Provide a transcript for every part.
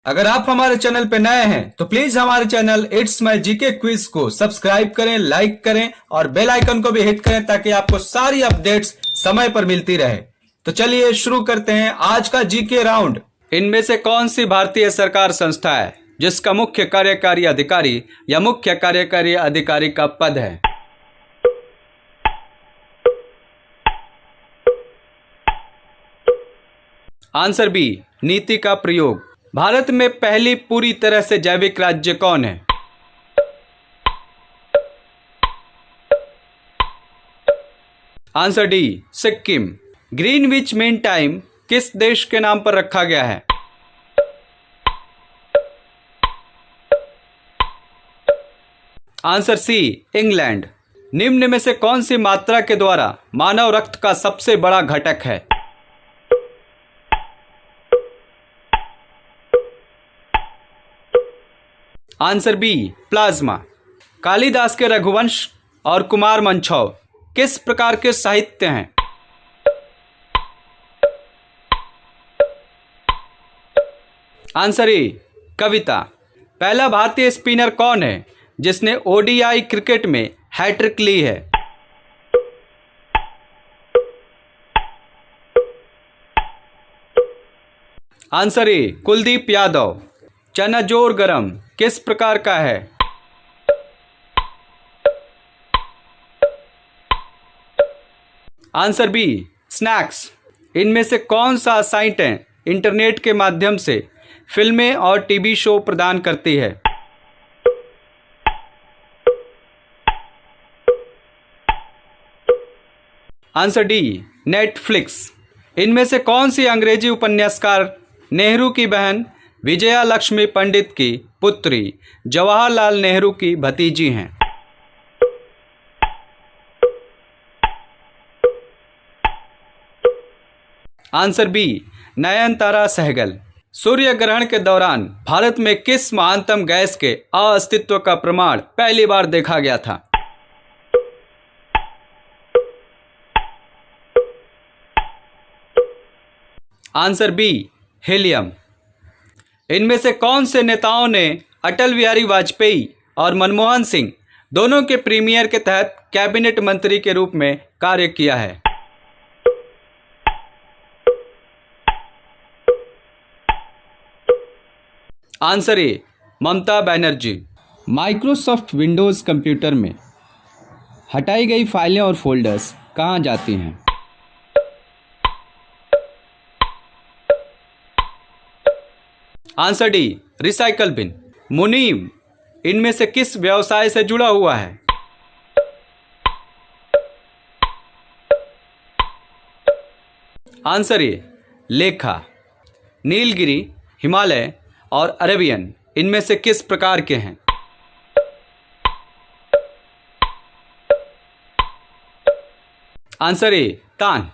अगर आप हमारे चैनल पे नए हैं तो प्लीज हमारे channel it's my GK quiz को सब्सक्राइब करें, लाइक करें और बेल आइकन को भी हिट करें ताकि आपको सारी अपडेट्स समय पर मिलती रहे। तो चलिए शुरू करते हैं आज का जीके राउंड। इनमें से कौन सी भारतीय सरकार संस्था है जिसका मुख्य कार्यकारी अधिकारी या मुख्य कार्यकारी अधिकारी का पद है? आंसर बी, नीति का प्रयोग। भारत में पहली पूरी तरह से जैविक राज्य कौन है? Answer D, Sikkim. Greenwich mean time किस देश के नाम पर रखा गया है? Answer C, England. निम्न में से कौन सी मात्रा के द्वारा मानव रक्त का सबसे बड़ा घटक है? Answer B, plasma. कालिदास के रघुवंश और कुमार मंछौ किस प्रकार के साहित्य हैं? आंसर ए, कविता। पहला भारतीय स्पिनर कौन है जिसने ओडीआई क्रिकेट में हैट्रिक ली है? Answer A, Kuldeep Yadav. चना जोर गरम किस प्रकार का है? Answer B, snacks. इनमें से कौन सा साइटें इंटरनेट के माध्यम से फिल्में और टीवी शो प्रदान करती है? Answer D, Netflix. इनमें से कौन सी अंग्रेजी उपन्यासकार नेहरू की बहन विजया लक्ष्मी पंडित की पुत्री जवाहरलाल नेहरू की भतीजी हैं? Answer B, Nayantara Sahgal. सूर्य ग्रहण के दौरान भारत में किस महानतम गैस के अस्तित्व का प्रमाण पहली बार देखा गया था? Answer B, helium. इनमें से कौन से नेताओं ने अटल बिहारी वाजपेयी और मनमोहन सिंह दोनों के प्रीमियर के तहत कैबिनेट मंत्री के रूप में कार्य किया है? Answer A, Mamata Banerjee. Microsoft Windows computer में हटाई गई फाइलें और फोल्डर्स कहाँ जाती हैं? Answer D, recycle bin. मुनीम इनमें से किस व्यवसाय से जुड़ा हुआ है? आंसर ए, लेखा। नीलगिरी, हिमालय और अरेबियन इनमें से किस प्रकार के हैं? आंसर ए, तान।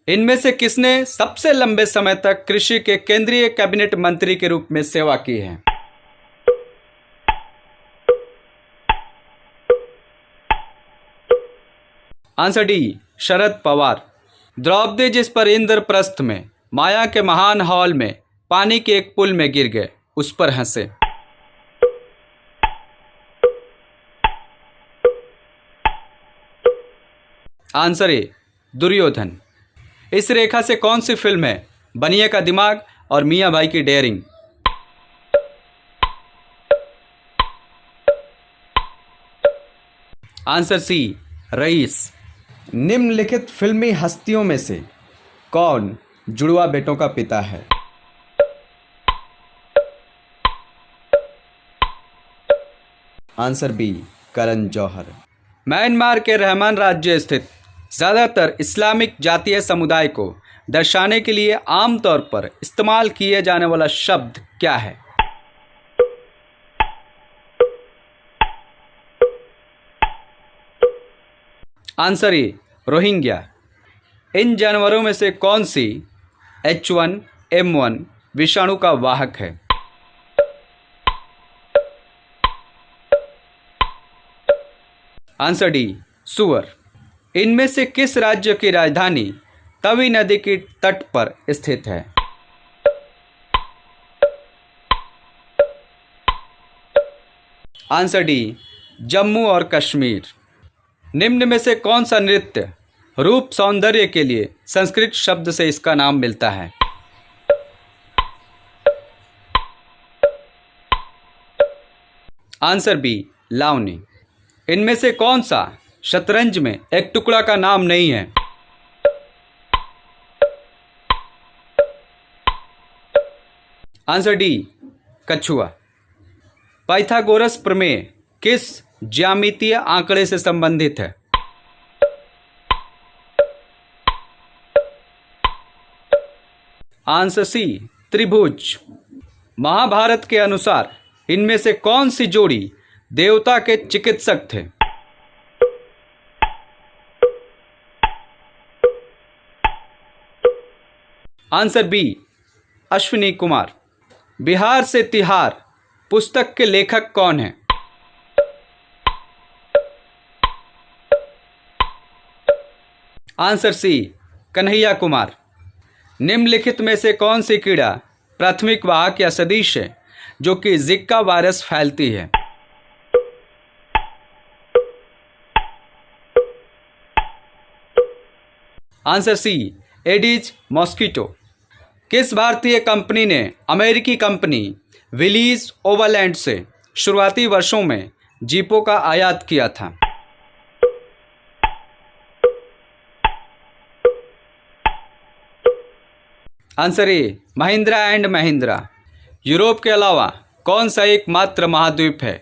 इनमें से किसने सबसे लंबे समय तक कृषि के केंद्रीय कैबिनेट मंत्री के रूप में सेवा की है? Answer D, Sharad Pawar. द्रौपदी जिस पर इंद्रप्रस्थ में माया के महान हॉल में पानी के एक पुल में गिर गए, उस पर हंसे? Answer A, Duryodhan. इस रेखा से कौन सी फिल्म है बनिया का दिमाग और मियां भाई की डेयरिंग? Answer C, rice. निम्नलिखित फिल्मी हस्तियों में से कौन जुड़वा बेटों का पिता है? Answer B, Karan Johar. Myanmar के रहमान राज्य स्थित ज़्यादातर इस्लामिक जातीय समुदाय को दर्शाने के लिए आमतौर पर इस्तेमाल किए जाने वाला शब्द क्या है? आंसर ए, रोहिंग्या। इन जानवरों में से कौन सी H1N1 विषाणु का वाहक है? आंसर डी, सुअर। इनमें से किस राज्य की राजधानी तवी नदी के तट पर स्थित है? आंसर डी जम्मू और कश्मीर। निम्न में से कौन सा नृत्य रूप सौंदर्य के लिए संस्कृत शब्द से इसका नाम मिलता है? Answer B Lavani. इनमें से कौन सा शतरंज में एक टुकड़ा का नाम नहीं है? आंसर डी कछुआ। पाइथागोरस प्रमेय किस ज्यामितीय आंकड़े से संबंधित है? आंसर सी त्रिभुज। महाभारत के अनुसार इनमें से कौन सी जोड़ी देवता के चिकित्सक थे? Answer B Ashwini Kumar. बिहार से तिहार पुस्तक के लेखक कौन हैं? Answer C Kanhaiya Kumar. निम्नलिखित में से कौन सी कीड़ा प्राथमिक वाहक या सदिश है जो कि जिका वायरस फैलती है? Answer C Aedes mosquito. किस भारतीय कंपनी ने अमेरिकी कंपनी विलीज ओवरलैंड से शुरुआती वर्षों में जीपों का आयात किया था? Answer A Mahindra and Mahindra. Europe के अलावा कौन सा एकमात्र महाद्वीप है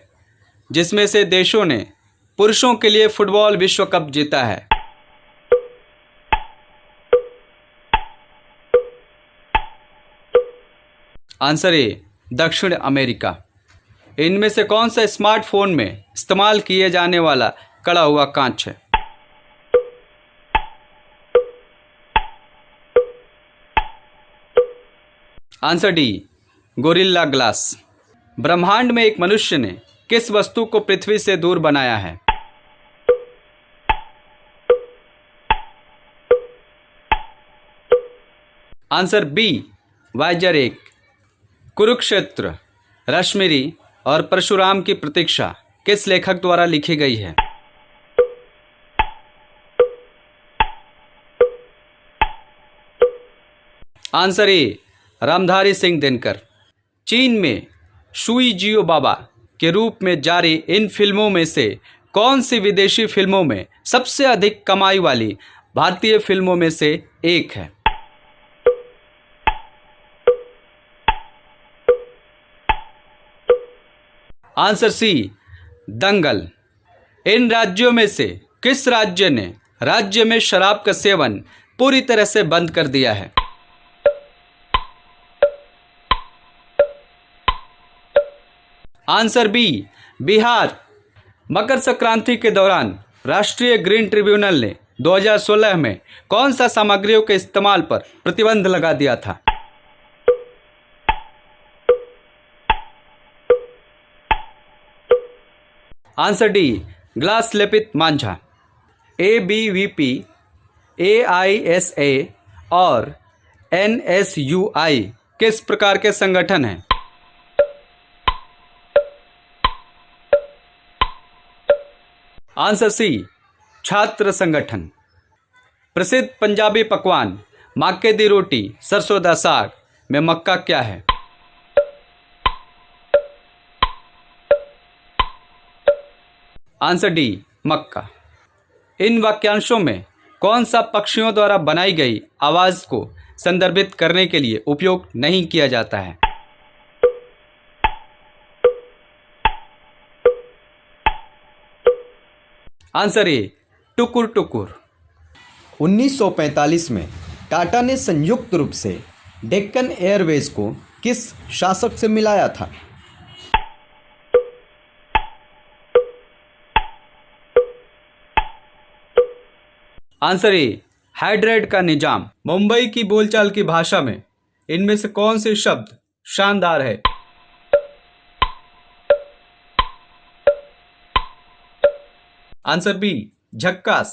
जिसमें से देशों ने पुरुषों के लिए फुटबॉल विश्व कप जीता है? आंसर ए दक्षिण अमेरिका। इनमें से कौन सा स्मार्टफोन में इस्तेमाल किए जाने वाला कड़ा हुआ कांच है? Answer D gorilla glass. ब्रह्मांड में एक मनुष्य ने किस वस्तु को पृथ्वी से दूर बनाया है? आंसर बी वाइजर 1। कुरुक्षेत्र, रश्मिरी और परशुराम की प्रतीक्षा किस लेखक द्वारा लिखी गई है? आंसर ए रामधारी सिंह दिनकर। चीन में शुई जियो बाबा के रूप में जारी इन फिल्मों में से कौन सी विदेशी फिल्मों में सबसे अधिक कमाई वाली भारतीय फिल्मों में से एक है? आंसर सी दंगल। इन राज्यों में से किस राज्य ने राज्य में शराब का सेवन पूरी तरह से बंद कर दिया है? Answer B Bihar. मकर संक्रांति के दौरान राष्ट्रीय ग्रीन ट्रिब्यूनल ने 2016 में कौन सा सामग्रियों के इस्तेमाल पर प्रतिबंध लगा दिया था? आंसर डी ग्लास लेपित मांझा। ABVP, AISA और NSUI किस प्रकार के संगठन हैं? आंसर सी छात्र संगठन। प्रसिद्ध पंजाबी पकवान मक्के दी रोटी सरसों दा साग में मक्का क्या है? आंसर डी मक्का। इन वाक्यांशों में कौन सा पक्षियों द्वारा बनाई गई आवाज को संदर्भित करने के लिए उपयोग नहीं किया जाता है? आंसर ए टुकुर टुकुर। 1945 में टाटा ने संयुक्त रूप से डेक्कन एयरवेज को किस शासक से मिलाया था? आंसर ए हैदराबाद का निजाम। मुंबई की बोलचाल की भाषा में इनमें से कौन से शब्द शानदार है? आंसर बी झक्कास।